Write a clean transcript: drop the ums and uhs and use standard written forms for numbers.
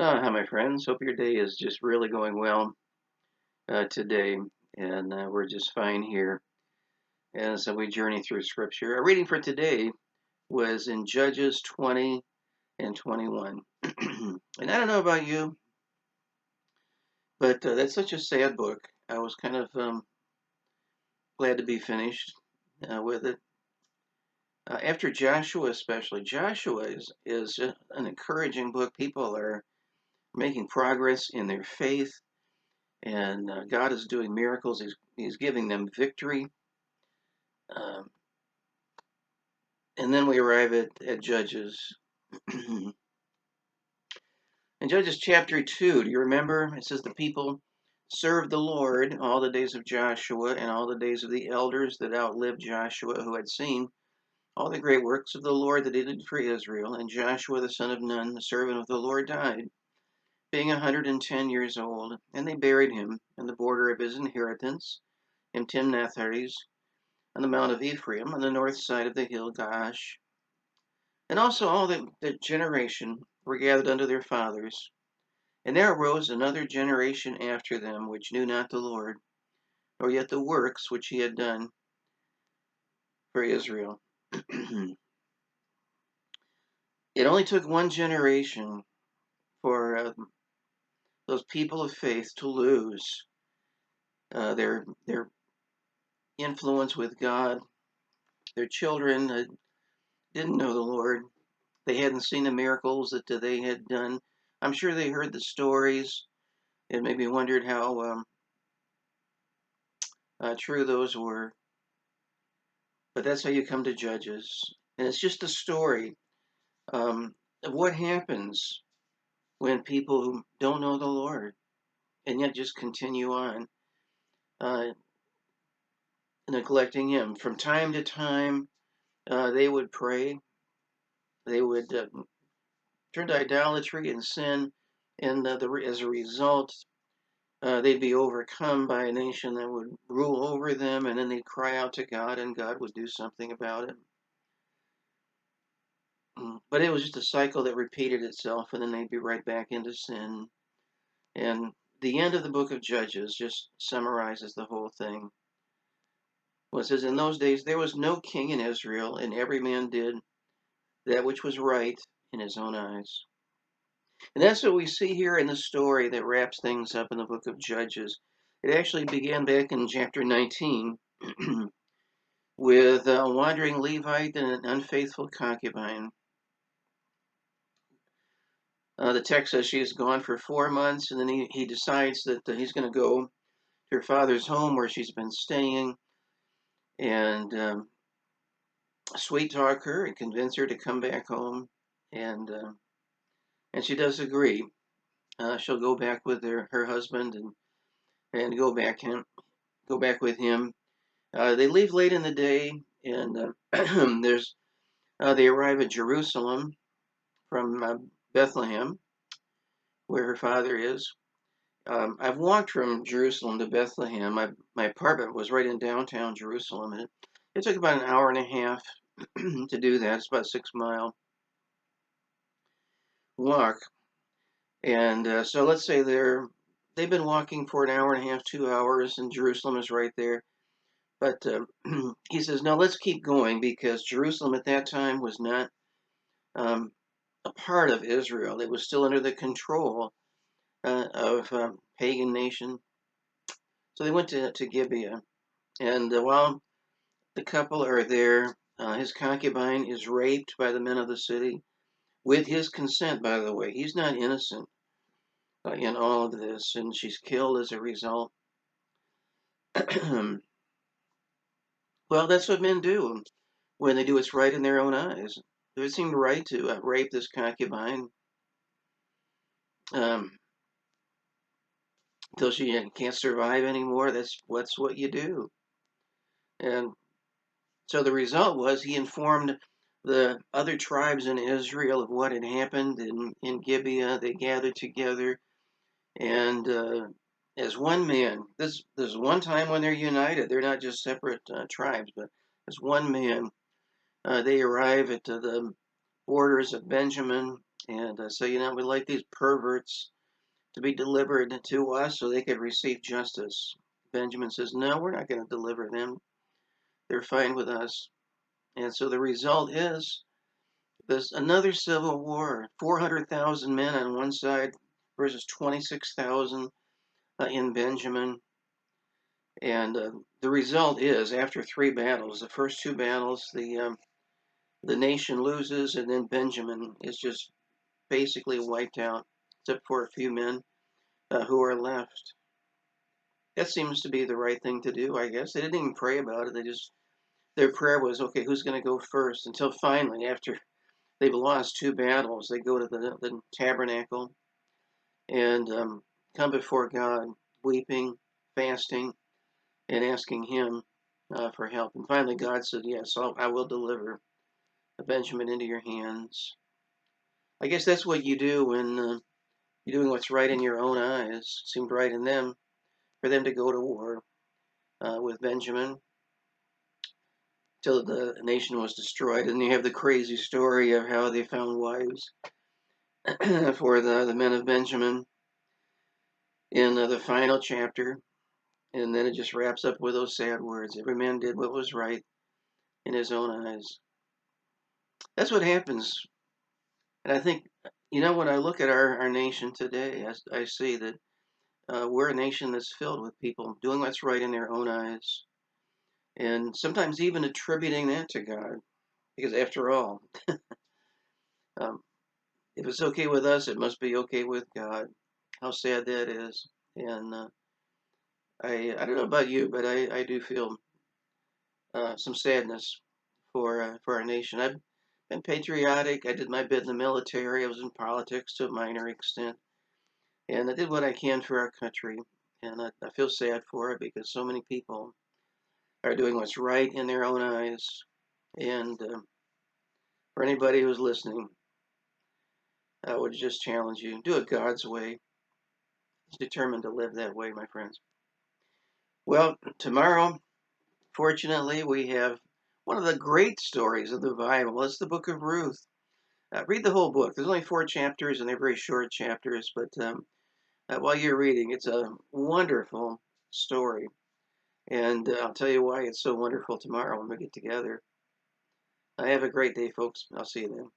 Hi, my friends. Hope your day is just really going well today, and we're just fine here as we journey through Scripture. Our reading for today was in Judges 20 and 21. And I don't know about you, but that's such a sad book. I was kind of glad to be finished with it. After Joshua, especially, Joshua is an encouraging book. People are making progress in their faith and God is doing miracles. He's giving them victory. Um, and then we arrive at Judges. In Judges chapter 2, do you remember? It says the people served the Lord all the days of Joshua and all the days of the elders that outlived Joshua, who had seen all the great works of the Lord that he did for Israel. And Joshua the son of Nun, the servant of the Lord, died, being 110 years old. And they buried him in the border of his inheritance in Timnath-Heres, on the mount of Ephraim, on the north side of the hill Gaash. And also all the generation were gathered unto their fathers. And there arose another generation after them, which knew not the Lord, nor yet the works which he had done for Israel. It only took one generation for those people of faith to lose their influence with God. Their children didn't know the Lord. They hadn't seen the miracles that they had done. I'm sure they heard the stories and maybe wondered how true those were. But that's how you come to Judges. And it's just a story of what happens when people who don't know the Lord and yet just continue on uh, neglecting Him. From time to time, they would pray, they would turn to idolatry and sin, and as a result, they'd be overcome by a nation that would rule over them, and then they'd cry out to God, and God would do something about it. But it was just a cycle that repeated itself, and then they'd be right back into sin. And the end of the book of Judges just summarizes the whole thing. Well, it says, in those days there was no king in Israel, and every man did that which was right in his own eyes. And that's what we see here in the story that wraps things up in the book of Judges. It actually began back in chapter 19 with a wandering Levite and an unfaithful concubine. The text says she is gone for 4 months, and then he decides that he's going to go to her father's home where she's been staying and sweet talk her and convince her to come back home. And she does agree. She'll go back with her husband and go back with him. They leave late in the day, and they arrive at Jerusalem from Bethlehem, where her father is. I've walked from Jerusalem to Bethlehem. My apartment was right in downtown Jerusalem, and it took about an hour and a half to do that. It's about a 6 mile walk, and so let's say they've been walking for an hour and a half, 2 hours, and Jerusalem is right there. But he says, no, let's keep going because Jerusalem at that time was not um, a part of Israel. It was still under the control of pagan nation. So they went to Gibeah, and while the couple are there, his concubine is raped by the men of the city with his consent, by the way. He's not innocent in all of this, and she's killed as a result. Well, that's what men do when they do what's right in their own eyes. It seemed right to rape this concubine um, until she can't survive anymore. That's what you do. And so the result was he informed the other tribes in Israel of what had happened in Gibeah. They gathered together and as one man. This one time when they're united. They're not just separate tribes, but as one man. They arrive at the borders of Benjamin, And so, we like these perverts to be delivered to us so they could receive justice. Benjamin says, no, we're not going to deliver them. They're fine with us. And so the result is there's another civil war, 400,000 men on one side versus 26,000 in Benjamin. And the result is, after 3 battles, the first 2 battles, the nation loses, and then Benjamin is just basically wiped out, except for a few men who are left. That seems to be the right thing to do, I guess. They didn't even pray about it. Their prayer was, okay, who's going to go first? Until finally, after they've lost 2 battles, they go to the tabernacle and come before God, weeping, fasting, and asking Him for help. And finally, God said, yes, I will deliver Benjamin into your hands. I guess that's what you do when you're doing what's right in your own eyes. It seemed right in them for them to go to war with Benjamin till the nation was destroyed. And you have the crazy story of how they found wives for the men of Benjamin in the final chapter. And then it just wraps up with those sad words. Every man did what was right in his own eyes. That's what happens. And I think, when I look at our nation today, I see that we're a nation that's filled with people doing what's right in their own eyes. And sometimes even attributing that to God. Because after all, um, if it's okay with us, it must be okay with God. How sad that is. And I don't know about you, but I do feel some sadness for our nation. I've been patriotic. I did my bit in the military. I was in politics to a minor extent, and I did what I can for our country. And I feel sad for it because so many people are doing what's right in their own eyes. And for anybody who's listening, I would just challenge you: do it God's way. He's determined to live that way, my friends. Well, tomorrow, fortunately, we have one of the great stories of the Bible. It's the book of Ruth. Read the whole book. There's only 4 chapters, and they're very short chapters. But while you're reading, it's a wonderful story. And I'll tell you why it's so wonderful tomorrow when we get together. Have a great day, folks. I'll see you then.